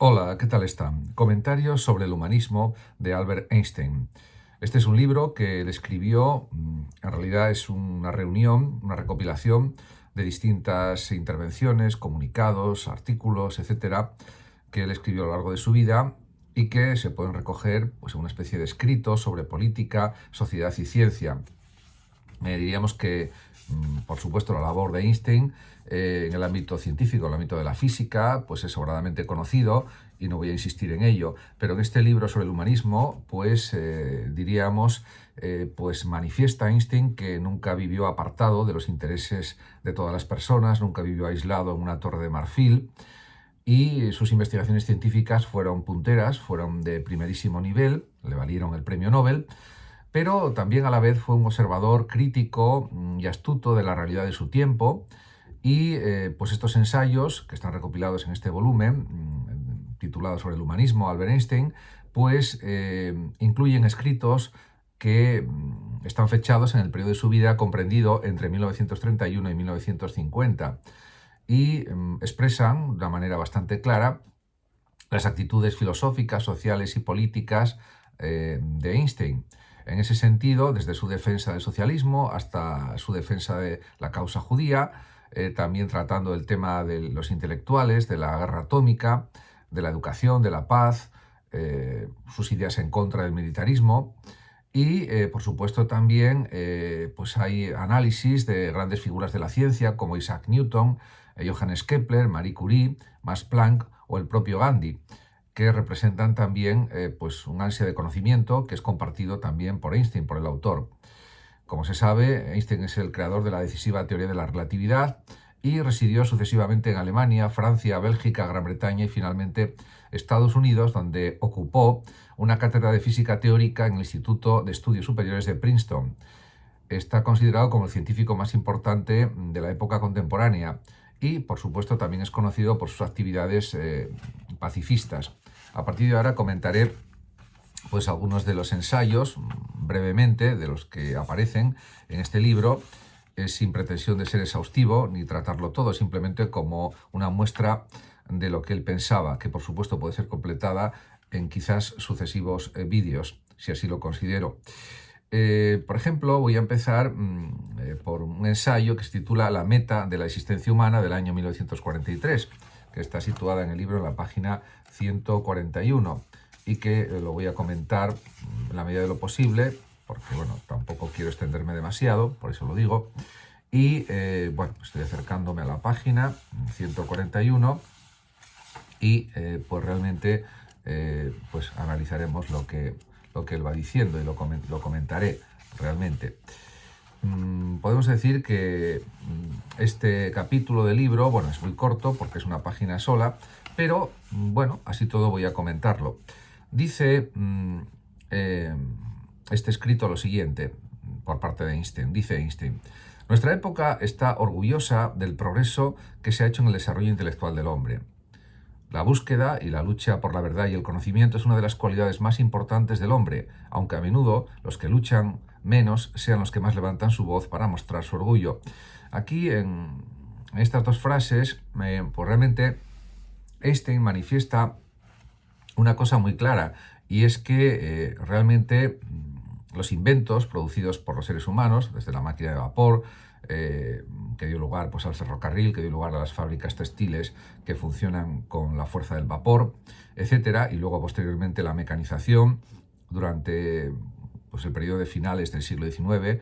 Hola, ¿qué tal están? Comentarios sobre el humanismo de Albert Einstein. Este es un libro que él escribió, en realidad es una reunión, una recopilación de distintas intervenciones, comunicados, artículos, etcétera, que él escribió a lo largo de su vida y que se pueden recoger pues, en una especie de escrito sobre política, sociedad y ciencia. Diríamos que, por supuesto, la labor de Einstein en el ámbito científico, en el ámbito de la física, pues es sobradamente conocido y no voy a insistir en ello, pero en este libro sobre el humanismo, pues diríamos, pues manifiesta Einstein que nunca vivió apartado de los intereses de todas las personas, nunca vivió aislado en una torre de marfil, y sus investigaciones científicas fueron punteras, fueron de primerísimo nivel, le valieron el premio Nobel, pero también a la vez fue un observador crítico y astuto de la realidad de su tiempo, y pues estos ensayos que están recopilados en este volumen titulado Sobre el humanismo, Albert Einstein, pues incluyen escritos que están fechados en el periodo de su vida comprendido entre 1931 y 1950 y expresan de una manera bastante clara las actitudes filosóficas, sociales y políticas de Einstein. En ese sentido, desde su defensa del socialismo hasta su defensa de la causa judía, también tratando el tema de los intelectuales, de la guerra atómica, de la educación, de la paz, sus ideas en contra del militarismo. Y, por supuesto, también pues hay análisis de grandes figuras de la ciencia como Isaac Newton, Johannes Kepler, Marie Curie, Max Planck o el propio Gandhi, que representan también pues un ansia de conocimiento que es compartido también por Einstein, por el autor. Como se sabe, Einstein es el creador de la decisiva teoría de la relatividad y residió sucesivamente en Alemania, Francia, Bélgica, Gran Bretaña y finalmente Estados Unidos, donde ocupó una cátedra de física teórica en el Instituto de Estudios Superiores de Princeton. Está considerado como el científico más importante de la época contemporánea y, por supuesto, también es conocido por sus actividades pacifistas. A partir de ahora comentaré pues algunos de los ensayos, brevemente, de los que aparecen en este libro, sin pretensión de ser exhaustivo ni tratarlo todo, simplemente como una muestra de lo que él pensaba, que por supuesto puede ser completada en quizás sucesivos vídeos, si así lo considero. Por ejemplo, voy a empezar por un ensayo que se titula La meta de la existencia humana del año 1943, que está situada en el libro en la página 141 y que lo voy a comentar en la medida de lo posible, porque bueno, tampoco quiero extenderme demasiado, por eso lo digo. Y bueno, estoy acercándome a la página 141 y pues realmente pues analizaremos lo que él va diciendo y lo comentaré realmente. Podemos decir que este capítulo del libro, bueno, es muy corto porque es una página sola, pero bueno, así todo voy a comentarlo. Dice este escrito lo siguiente, por parte de Einstein. Dice Einstein: nuestra época está orgullosa del progreso que se ha hecho en el desarrollo intelectual del hombre. La búsqueda y la lucha por la verdad y el conocimiento es una de las cualidades más importantes del hombre, aunque a menudo los que luchan menos sean los que más levantan su voz para mostrar su orgullo. Aquí, en estas dos frases, pues realmente Einstein manifiesta una cosa muy clara, y es que realmente los inventos producidos por los seres humanos, desde la máquina de vapor, que dio lugar pues, al ferrocarril, que dio lugar a las fábricas textiles que funcionan con la fuerza del vapor, etcétera, y luego posteriormente la mecanización durante pues, el periodo de finales del siglo XIX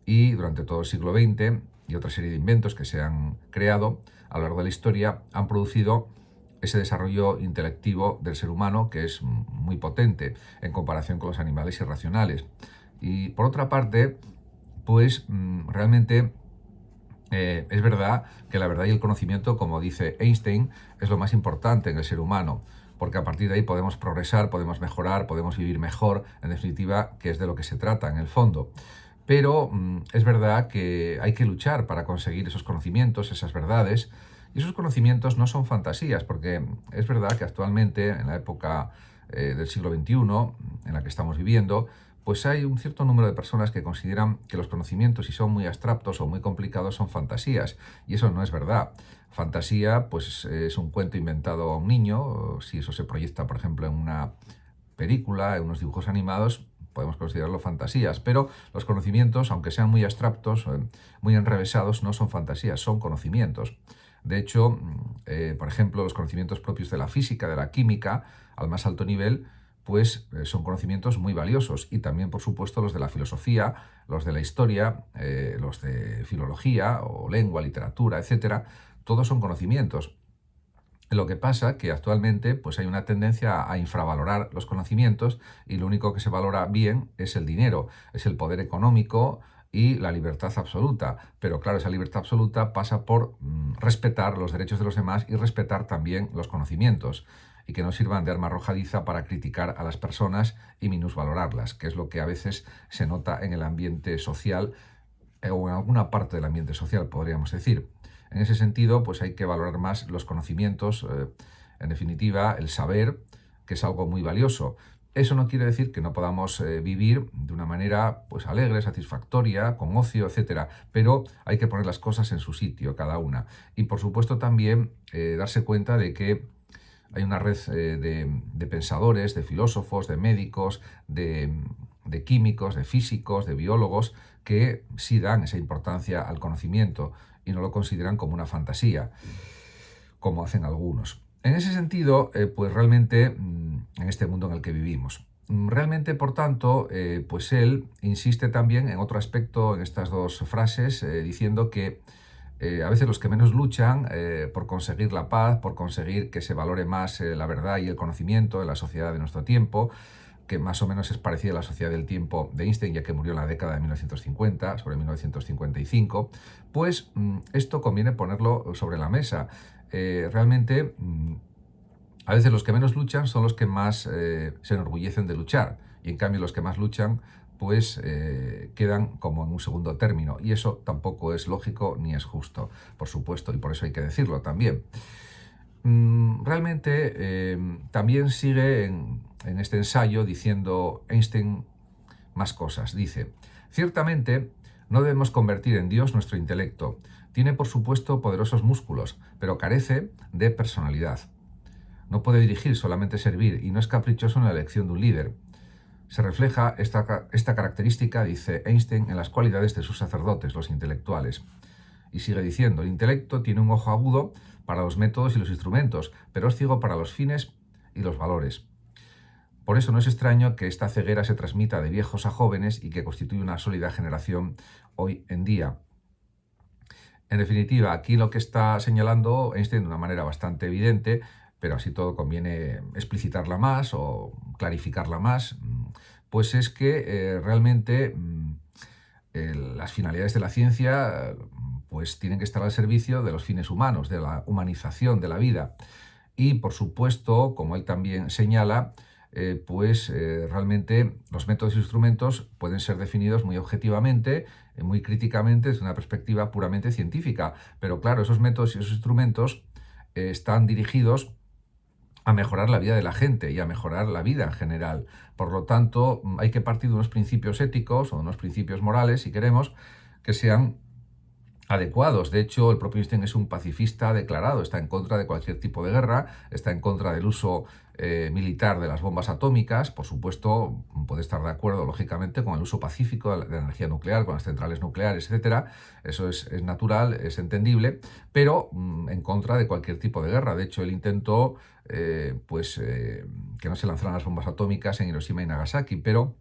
y durante todo el siglo XX, y otra serie de inventos que se han creado a lo largo de la historia, han producido ese desarrollo intelectivo del ser humano que es muy potente en comparación con los animales irracionales. Y por otra parte, pues realmente es verdad que la verdad y el conocimiento, como dice Einstein, es lo más importante en el ser humano, porque a partir de ahí podemos progresar, podemos mejorar, podemos vivir mejor, en definitiva, que es de lo que se trata en el fondo. Pero es verdad que hay que luchar para conseguir esos conocimientos, esas verdades, y esos conocimientos no son fantasías, porque es verdad que actualmente, en la época del siglo XXI, en la que estamos viviendo, pues hay un cierto número de personas que consideran que los conocimientos, si son muy abstractos o muy complicados, son fantasías, y eso no es verdad. Fantasía, pues es un cuento inventado a un niño, o si eso se proyecta, por ejemplo, en una película, en unos dibujos animados, podemos considerarlo fantasías, pero los conocimientos, aunque sean muy abstractos, muy enrevesados, no son fantasías, son conocimientos. De hecho, por ejemplo, los conocimientos propios de la física, de la química, al más alto nivel, pues son conocimientos muy valiosos. Y también, por supuesto, los de la filosofía, los de la historia, los de filología o lengua, literatura, etcétera, todos son conocimientos. Lo que pasa que actualmente pues hay una tendencia a infravalorar los conocimientos y lo único que se valora bien es el dinero, es el poder económico y la libertad absoluta. Pero claro, esa libertad absoluta pasa por respetar los derechos de los demás y respetar también los conocimientos y que no sirvan de arma arrojadiza para criticar a las personas y minusvalorarlas, que es lo que a veces se nota en el ambiente social o en alguna parte del ambiente social, podríamos decir. En ese sentido, pues hay que valorar más los conocimientos, en definitiva, el saber, que es algo muy valioso. Eso no quiere decir que no podamos vivir de una manera pues alegre, satisfactoria, con ocio, etcétera, pero hay que poner las cosas en su sitio, cada una. Y por supuesto también darse cuenta de que hay una red de pensadores, de filósofos, de médicos, de químicos, de físicos, de biólogos, que sí dan esa importancia al conocimiento y no lo consideran como una fantasía, como hacen algunos. En ese sentido, pues realmente, en este mundo en el que vivimos. Realmente, por tanto, pues él insiste también en otro aspecto, en estas dos frases, diciendo que a veces los que menos luchan por conseguir la paz, por conseguir que se valore más la verdad y el conocimiento en la sociedad de nuestro tiempo, que más o menos es parecida a la sociedad del tiempo de Einstein, ya que murió en la década de 1950, sobre 1955, pues esto conviene ponerlo sobre la mesa. Realmente, a veces los que menos luchan son los que más se enorgullecen de luchar, y en cambio los que más luchan pues quedan como en un segundo término, y eso tampoco es lógico ni es justo, por supuesto, y por eso hay que decirlo también. Realmente también sigue en este ensayo diciendo Einstein más cosas. Dice, ciertamente no debemos convertir en Dios nuestro intelecto. Tiene, por supuesto, poderosos músculos, pero carece de personalidad. No puede dirigir, solamente servir, y no es caprichoso en la elección de un líder. Se refleja esta característica, dice Einstein, en las cualidades de sus sacerdotes, los intelectuales. Y sigue diciendo, el intelecto tiene un ojo agudo para los métodos y los instrumentos, pero es ciego para los fines y los valores. Por eso no es extraño que esta ceguera se transmita de viejos a jóvenes y que constituye una sólida generación hoy en día. En definitiva, aquí lo que está señalando Einstein de una manera bastante evidente, pero así todo conviene explicitarla más o clarificarla más, pues es que realmente las finalidades de la ciencia pues tienen que estar al servicio de los fines humanos, de la humanización de la vida. Y por supuesto, como él también señala, realmente los métodos e instrumentos pueden ser definidos muy objetivamente, muy críticamente, desde una perspectiva puramente científica. Pero claro, esos métodos y esos instrumentos están dirigidos a mejorar la vida de la gente y a mejorar la vida en general. Por lo tanto, hay que partir de unos principios éticos o de unos principios morales, si queremos, que sean adecuados. De hecho, el propio Einstein es un pacifista declarado, está en contra de cualquier tipo de guerra, está en contra del uso militar de las bombas atómicas. Por supuesto, puede estar de acuerdo, lógicamente, con el uso pacífico de la energía nuclear, con las centrales nucleares, etcétera. Eso es natural, es entendible, pero en contra de cualquier tipo de guerra. De hecho, él intentó que no se lanzaran las bombas atómicas en Hiroshima y Nagasaki, pero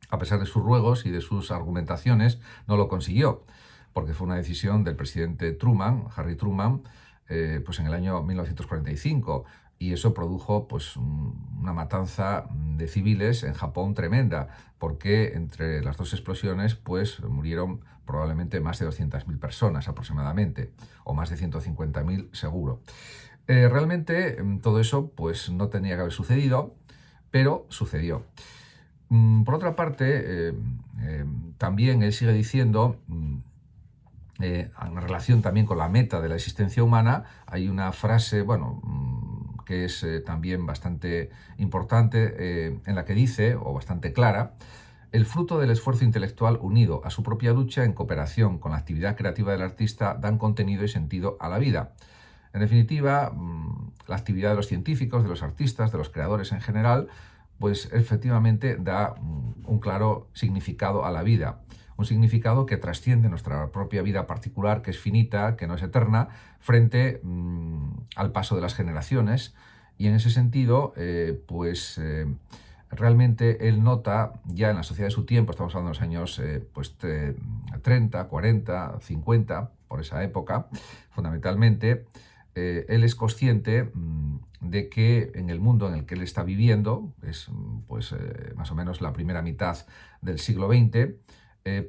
a pesar de sus ruegos y de sus argumentaciones, no lo consiguió, porque fue una decisión del presidente Truman, Harry Truman, pues en el año 1945, y eso produjo pues una matanza de civiles en Japón tremenda, porque entre las dos explosiones pues murieron probablemente más de 200.000 personas aproximadamente, o más de 150.000 seguro. Realmente todo eso pues no tenía que haber sucedido, pero sucedió. Por otra parte, también él sigue diciendo, en relación también con la meta de la existencia humana, hay una frase, bueno, que es también bastante importante, en la que dice, o bastante clara, El fruto del esfuerzo intelectual unido a su propia lucha en cooperación con la actividad creativa del artista dan contenido y sentido a la vida. En definitiva, la actividad de los científicos, de los artistas, de los creadores en general, pues efectivamente da un claro significado a la vida. Un significado que trasciende nuestra propia vida particular, que es finita, que no es eterna, frente al paso de las generaciones. Y en ese sentido, realmente él nota ya en la sociedad de su tiempo, estamos hablando de los años 30, 40, 50, por esa época, fundamentalmente, él es consciente de que en el mundo en el que él está viviendo, es más o menos la primera mitad del siglo XX,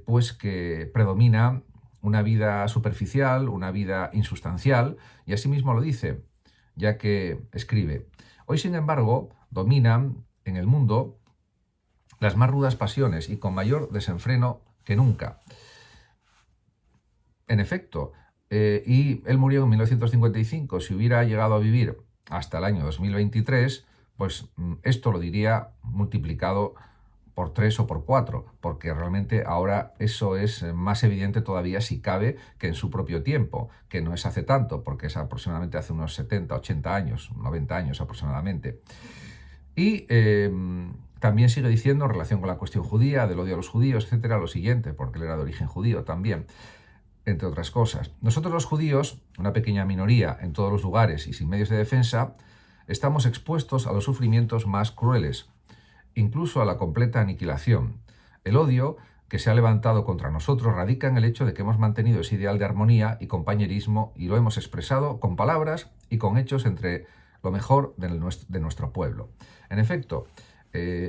pues que predomina una vida superficial, una vida insustancial, y asimismo lo dice, ya que escribe: hoy, sin embargo, dominan en el mundo las más rudas pasiones y con mayor desenfreno que nunca. En efecto, y él murió en 1955, si hubiera llegado a vivir hasta el año 2023, pues esto lo diría multiplicado por 3 o por 4, porque realmente ahora eso es más evidente todavía, si cabe, que en su propio tiempo, que no es hace tanto, porque es aproximadamente hace unos 70, 80 años, 90 años aproximadamente. Y también sigue diciendo, en relación con la cuestión judía, del odio a los judíos, etcétera, lo siguiente, porque él era de origen judío también, entre otras cosas. Nosotros los judíos, una pequeña minoría en todos los lugares y sin medios de defensa, estamos expuestos a los sufrimientos más crueles, incluso a la completa aniquilación. El odio que se ha levantado contra nosotros radica en el hecho de que hemos mantenido ese ideal de armonía y compañerismo y lo hemos expresado con palabras y con hechos entre lo mejor de nuestro pueblo. En efecto,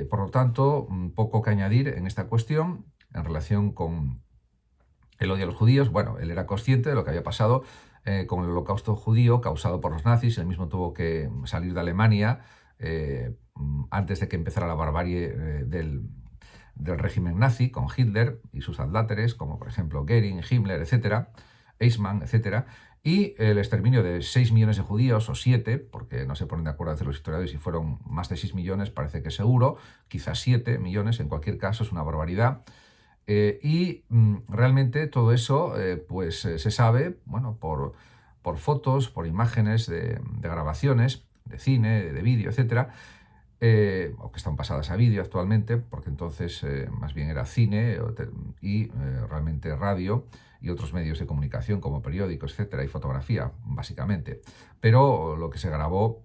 por lo tanto, poco que añadir en esta cuestión en relación con el odio a los judíos. Bueno, él era consciente de lo que había pasado con el holocausto judío causado por los nazis. Él mismo tuvo que salir de Alemania antes de que empezara la barbarie del régimen nazi con Hitler y sus adláteres, como por ejemplo Göring, Himmler, etcétera, Eichmann, etcétera, y el exterminio de 6 millones de judíos, o 7, porque no se ponen de acuerdo entre los historiadores si fueron más de 6 millones, parece que seguro, quizás 7 millones, en cualquier caso es una barbaridad. Realmente todo eso se sabe, bueno, por fotos, por imágenes de grabaciones, de cine, de vídeo, etcétera, o que están pasadas a vídeo actualmente, porque entonces más bien era cine y realmente radio y otros medios de comunicación como periódicos, etcétera, y fotografía, básicamente. Pero lo que se grabó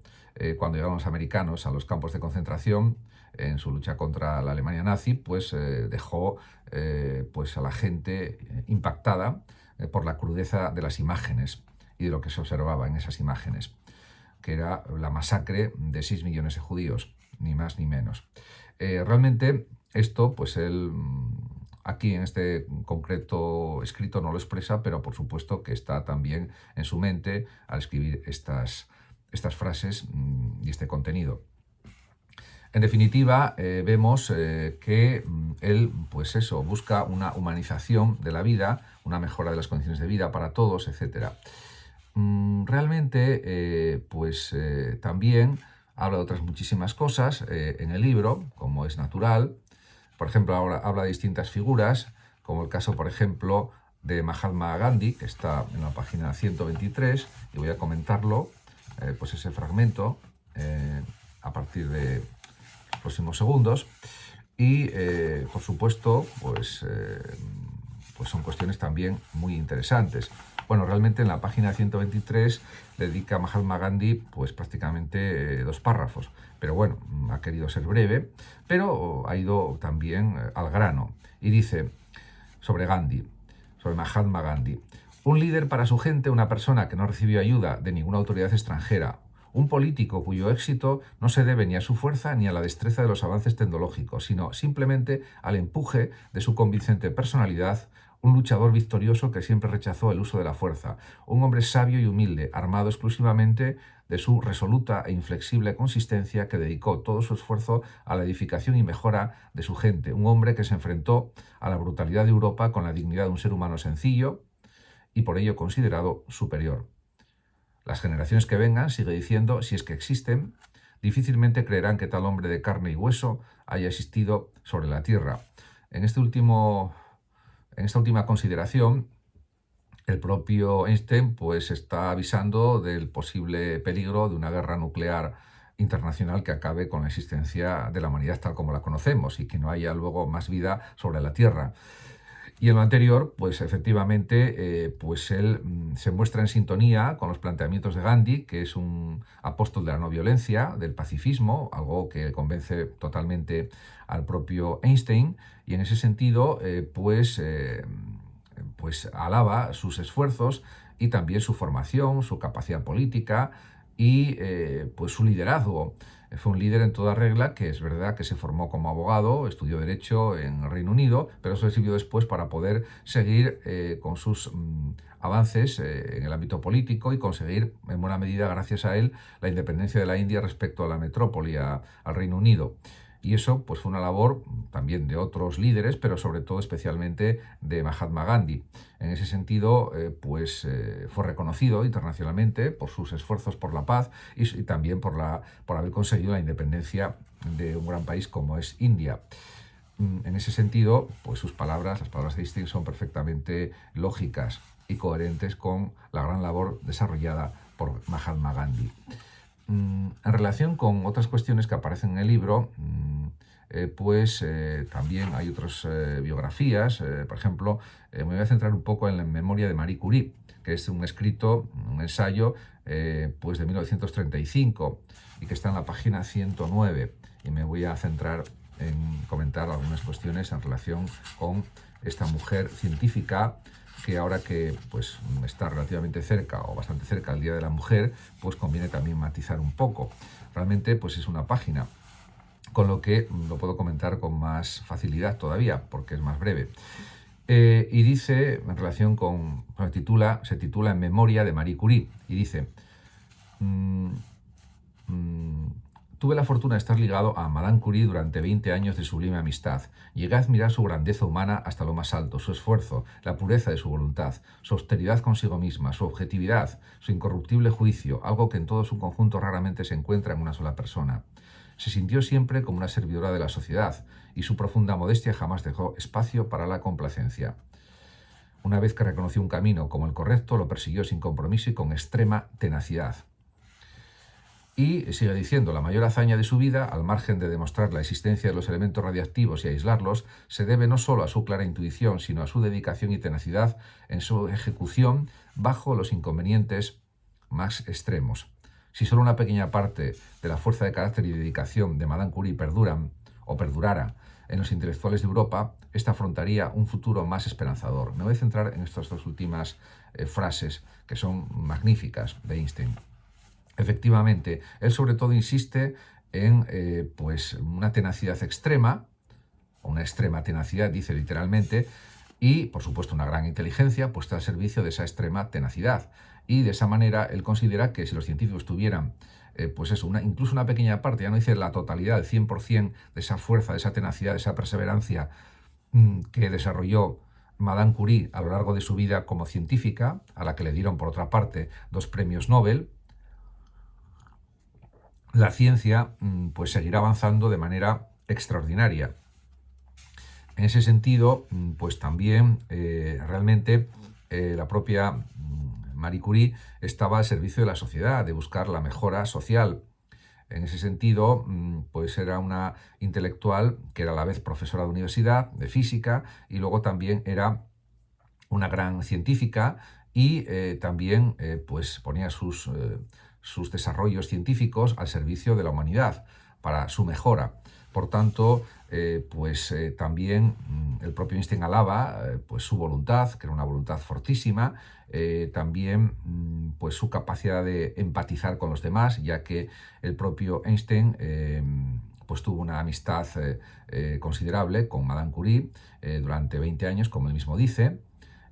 cuando llegaron los americanos a los campos de concentración en su lucha contra la Alemania nazi, pues dejó a la gente impactada por la crudeza de las imágenes y de lo que se observaba en esas imágenes, que era la masacre de 6 millones de judíos, ni más ni menos. Realmente esto, pues él aquí en este concreto escrito no lo expresa, pero por supuesto que está también en su mente al escribir estas frases y este contenido. En definitiva, vemos que él, pues eso, busca una humanización de la vida, una mejora de las condiciones de vida para todos, etc. Realmente, también habla de otras muchísimas cosas en el libro, como es natural. Por ejemplo, ahora habla de distintas figuras, como el caso, por ejemplo, de Mahatma Gandhi, que está en la página 123, y voy a comentarlo, pues ese fragmento, a partir de próximos segundos. Y, por supuesto, pues son cuestiones también muy interesantes. Bueno, realmente en la página 123 dedica a Mahatma Gandhi pues prácticamente 2 párrafos, pero bueno, ha querido ser breve, pero ha ido también al grano. Y dice sobre Gandhi, sobre Mahatma Gandhi: un líder para su gente, una persona que no recibió ayuda de ninguna autoridad extranjera, un político cuyo éxito no se debe ni a su fuerza ni a la destreza de los avances tecnológicos, sino simplemente al empuje de su convincente personalidad, un luchador victorioso que siempre rechazó el uso de la fuerza, un hombre sabio y humilde, armado exclusivamente de su resoluta e inflexible consistencia, que dedicó todo su esfuerzo a la edificación y mejora de su gente, un hombre que se enfrentó a la brutalidad de Europa con la dignidad de un ser humano sencillo y por ello considerado superior. Las generaciones que vengan, sigue diciendo, si es que existen, difícilmente creerán que tal hombre de carne y hueso haya existido sobre la tierra. En en esta última consideración, el propio Einstein pues está avisando del posible peligro de una guerra nuclear internacional que acabe con la existencia de la humanidad tal como la conocemos y que no haya luego más vida sobre la Tierra. Y en lo anterior, pues efectivamente, pues él se muestra en sintonía con los planteamientos de Gandhi, que es un apóstol de la no violencia, del pacifismo, algo que convence totalmente al propio Einstein, y en ese sentido, pues alaba sus esfuerzos y también su formación, su capacidad política y pues su liderazgo. Fue un líder en toda regla, que es verdad que se formó como abogado, estudió Derecho en el Reino Unido, pero eso le sirvió después para poder seguir con sus avances en el ámbito político y conseguir, en buena medida, gracias a él, la independencia de la India respecto a la metrópoli, al Reino Unido. Y eso pues, fue una labor también de otros líderes, pero sobre todo especialmente de Mahatma Gandhi. En ese sentido, fue reconocido internacionalmente por sus esfuerzos por la paz y también por haber conseguido la independencia de un gran país como es India. En ese sentido, pues sus palabras, las palabras de Einstein, son perfectamente lógicas y coherentes con la gran labor desarrollada por Mahatma Gandhi. En relación con otras cuestiones que aparecen en el libro, también hay otras biografías. Por ejemplo, me voy a centrar un poco en la memoria de Marie Curie, que es un escrito, un ensayo pues de 1935 y que está en la página 109. Y me voy a centrar en comentar algunas cuestiones en relación con esta mujer científica que ahora que pues, está relativamente cerca o bastante cerca el Día de la Mujer, pues conviene también matizar un poco. Realmente pues es una página, con lo que lo puedo comentar con más facilidad todavía, porque es más breve. Y dice, en relación con, se titula En memoria de Marie Curie, y dice, mm, mm, tuve la fortuna de estar ligado a Madame Curie durante 20 años de sublime amistad. Llegué a admirar su grandeza humana hasta lo más alto, su esfuerzo, la pureza de su voluntad, su austeridad consigo misma, su objetividad, su incorruptible juicio, algo que en todo su conjunto raramente se encuentra en una sola persona. Se sintió siempre como una servidora de la sociedad, y su profunda modestia jamás dejó espacio para la complacencia. Una vez que reconoció un camino como el correcto, lo persiguió sin compromiso y con extrema tenacidad. Y sigue diciendo, la mayor hazaña de su vida, al margen de demostrar la existencia de los elementos radiactivos y aislarlos, se debe no solo a su clara intuición, sino a su dedicación y tenacidad en su ejecución bajo los inconvenientes más extremos. Si solo una pequeña parte de la fuerza de carácter y dedicación de Madame Curie perdurara en los intelectuales de Europa, esta afrontaría un futuro más esperanzador. Me voy a centrar en estas dos últimas frases que son magníficas de Einstein. Efectivamente, él sobre todo insiste en una tenacidad extrema, una extrema tenacidad, dice literalmente, y por supuesto una gran inteligencia puesta al servicio de esa extrema tenacidad. Y de esa manera él considera que si los científicos tuvieran incluso una pequeña parte, ya no dice la totalidad, el 100% de esa fuerza, de esa tenacidad, de esa perseverancia que desarrolló Madame Curie a lo largo de su vida como científica, a la que le dieron por otra parte 2 premios Nobel, la ciencia pues seguirá avanzando de manera extraordinaria. En ese sentido, pues también realmente la propia Marie Curie estaba al servicio de la sociedad, de buscar la mejora social. En ese sentido, pues era una intelectual que era a la vez profesora de universidad, de física, y luego también era una gran científica y también pues ponía sus desarrollos científicos al servicio de la humanidad para su mejora. Por tanto, también el propio Einstein alaba pues su voluntad, que era una voluntad fortísima, también pues su capacidad de empatizar con los demás, ya que el propio Einstein pues tuvo una amistad considerable con Madame Curie durante 20 años, como él mismo dice,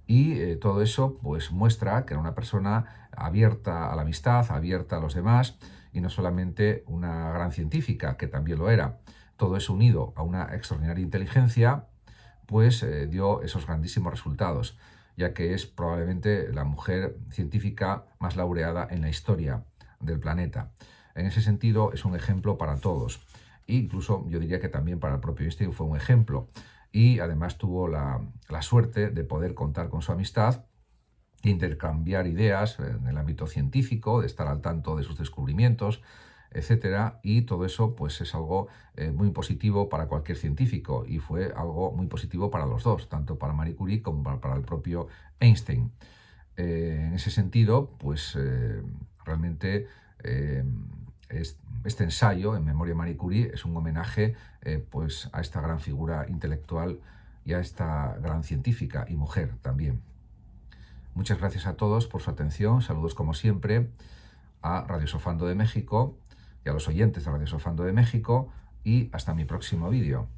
y todo eso pues muestra que era una persona abierta a la amistad, abierta a los demás, y no solamente una gran científica, que también lo era. Todo eso unido a una extraordinaria inteligencia, pues dio esos grandísimos resultados, ya que es probablemente la mujer científica más laureada en la historia del planeta. En ese sentido es un ejemplo para todos. E incluso yo diría que también para el propio Einstein fue un ejemplo. y además tuvo la suerte de poder contar con su amistad, de intercambiar ideas en el ámbito científico, de estar al tanto de sus descubrimientos, etcétera, y todo eso pues es algo muy positivo para cualquier científico, y fue algo muy positivo para los dos, tanto para Marie Curie como para el propio Einstein. En ese sentido, pues realmente eh, este ensayo en memoria de Marie Curie es un homenaje pues a esta gran figura intelectual y a esta gran científica y mujer también. Muchas gracias a todos por su atención. Saludos como siempre a Radio Sofando de México y a los oyentes de Radio Sofando de México, y hasta mi próximo vídeo.